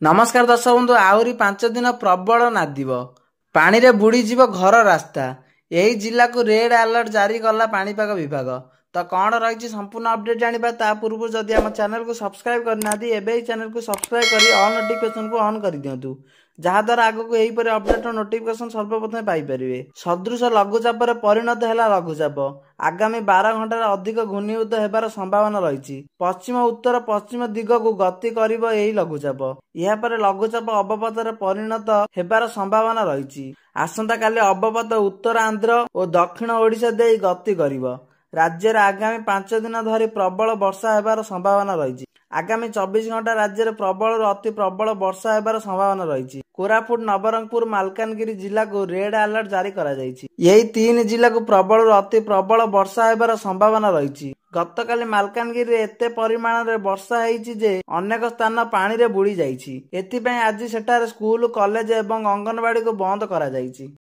नमस्कार दर्शक बंधु आहरी 5 दिन प्रबल नादिब पानी रे बुड़ीजीव घर रास्ता यही जिला को रेड अलर्ट जारी कला पाणीपाग विभाग। तो कौन रही संपूर्ण अपडेट जाना ता पूर्व जदि आम चैनल को सब्सक्राइब करना एवं चैनल को सब्सक्राइब कर ऑल नोटिफिकेशन को ऑन कर दिंतु जहाद्वारा आगक यहीपर अपडेट नोटिफिकेशन सर्वप्रथम पाइपर। सदृश लघुचाप परिणत है लघुचाप आगामी 12 घंटार अधिक घूर्णीभूत होबार संभावना रही। पश्चिम उत्तर पश्चिम दिग को गति कर लघुचाप यापर लघुचाप अवपातर परिणत होबार संभावना रही। आसंता काली अवपात उत्तर आंध्र और दक्षिण ओडिशा दे गति करिब। राज्य आगामी 5 दिन धरी प्रबल वर्षा होबार संभावना रही। आगामी 24 घंटा राज्य प्रबल अति प्रबल वर्षा होबार संभावना रही। कोरापुट नवरंगपुर मालकानगिरी जिला को रेड अलर्ट जारी करा जायछि। यही 3 जिला को प्रबल अति प्रबल वर्षा होबार संभावना रही। गतकाली मालकानगिरी एते परिमाण रे वर्षा हेछि जे अनेक स्थान पानी रे बुड़ी जायछि। एथिपय आज सेठार स्कूल कॉलेज एवं अंगनवाड़ी को बंद करा जायछि।